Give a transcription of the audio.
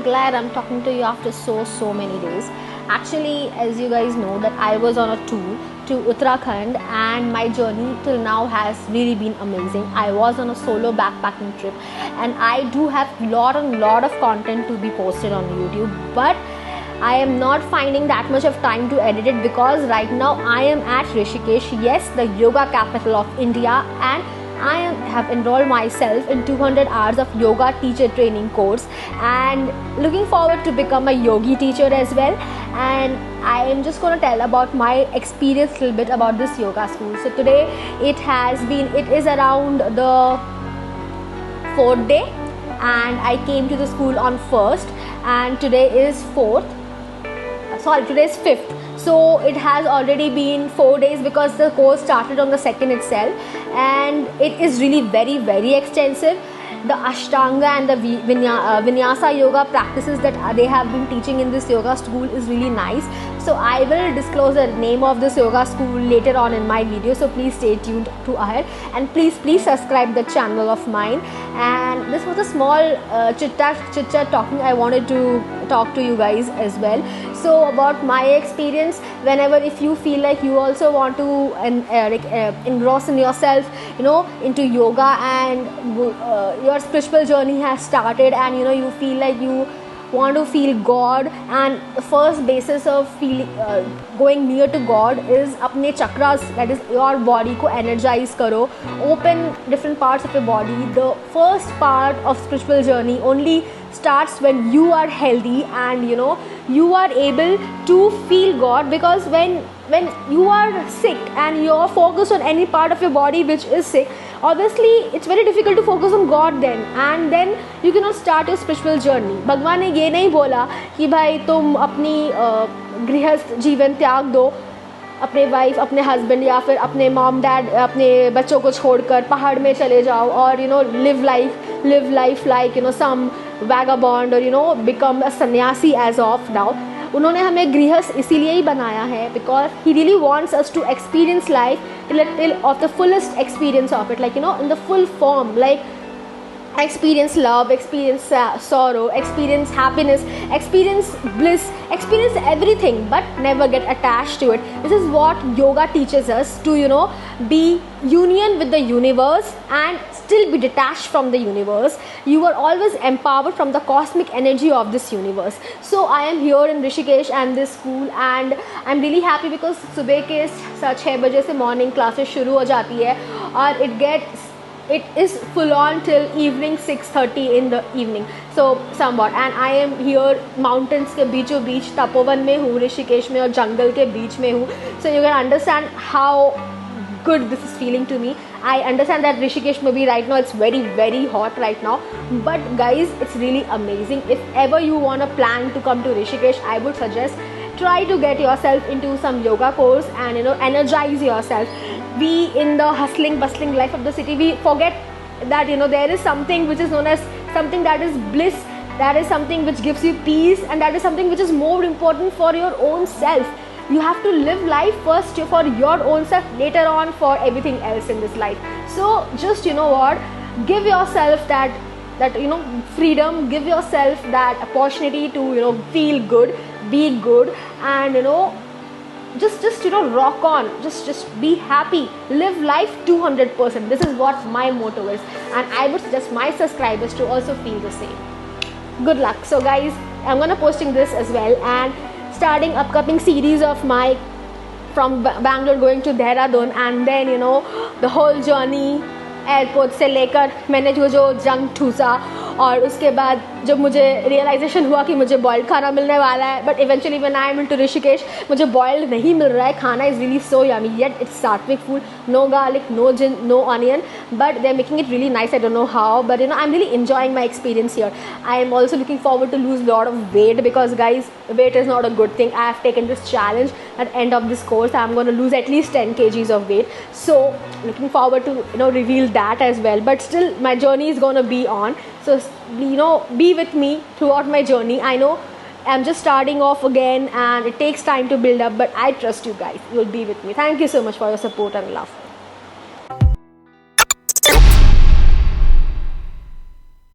glad I'm talking to you after so many days. Actually, as you guys know, that I was on a tour to Uttarakhand, and my journey till now has really been amazing. I was on a solo backpacking trip, and I do have lot of content to be posted on YouTube, but I am not finding that much of time to edit it because right now I am at Rishikesh, yes, the yoga capital of India, and have enrolled myself in 200 hours of yoga teacher training course, and looking forward to become a yogi teacher as well. And I am just going to tell about my experience a little bit about this yoga school. So today it is around the 4th day, and I came to the school on 1st, and today is 5th. So it has already been 4 days because the course started on the 2nd itself, and it is really very extensive. The Ashtanga and the Vinyasa yoga practices that they have been teaching in this yoga school is really nice. So I will disclose the name of this yoga school later on in my video, so please stay tuned to ahead, and please subscribe the channel of mine. And this was a small chit chat talking I wanted to talk to you guys as well. So about my experience, whenever if you feel like you also want to engross in yourself, into yoga, and your spiritual journey has started, and you feel like you want to feel God, and the first basis of feeling going near to God is apne chakras, that is your body ko energize karo, open different parts of your body. The first part of spiritual journey only starts when you are healthy, and you are able to feel God, because when you are sick and you are focused on any part of your body which is sick, obviously it's very difficult to focus on God then, and then you cannot start your spiritual journey. भगवान ने ये नहीं बोला कि भाई तुम अपनी गृहस्थ जीवन त्याग दो, अपने वाइफ, अपने हस्बैंड या फिर अपने मॉम डैड, अपने बच्चों को छोड़कर पहाड़ में चले जाओ और live life like some vagabond, और become a sannyasi as of now. उन्होंने हमें गृहस्थ इसीलिए ही बनाया है because he really wants us to experience life till of the fullest experience of it, like in the full form, like experience love, experience sorrow, experience happiness, experience bliss, experience everything, but never get attached to it. This is what yoga teaches us, to be union with the universe and still be detached from the universe. You are always empowered from the cosmic energy of this universe. So I am here in Rishikesh and this school, and I'm really happy because सुबह के 6 बजे से morning classes शुरू हो जाती है, और it is full on till evening 6:30 in the evening, so somewhat. And I am here mountains के बीचों बीच, तपोवन में हूँ ऋषिकेश में, और जंगल के बीच में हूँ. So you can understand how good this is feeling to me. I understand that Rishikesh maybe right now it's very hot right now, but guys, it's really amazing. If ever you want to plan to come to Rishikesh, I would suggest try to get yourself into some yoga course and energize yourself. We in the hustling bustling life of the city, we forget that there is something which is known as something that is bliss, that is something which gives you peace, and that is something which is more important for your own self. You have to live life first for your own self, later on for everything else in this life. So just give yourself that freedom, give yourself that opportunity to feel good, be good, and just rock on, just be happy, live life 200%. This is what my motto is, and I would suggest my subscribers to also feel the same. Good luck. So guys, I'm gonna posting this as well, and starting upcoming series of my from Bangalore going to Dehradun, and then the whole journey airport से लेकर मैंने जो जंग ठूसा, और उसके बाद जब मुझे रियलाइजेशन हुआ कि मुझे बॉइल्ड खाना मिलने वाला है, but eventually when I am into Rishikesh मुझे बॉइल्ड नहीं मिल रहा है. खाना is really so yummy, yet it's sattvic food, no garlic, no gin, no onion, but they are making it really nice. I don't know how, but I am really enjoying my experience here. I am also looking forward to lose a lot of weight, because guys, weight is not a good thing. I have taken this challenge at the end of this course. I am going to lose at least 10 kgs of weight, so looking forward to reveal that as well. But still my journey is going to be on, so be with me throughout my journey. I know I'm just starting off again and it takes time to build up, but I trust you guys, you'll be with me. Thank you so much for your support and love.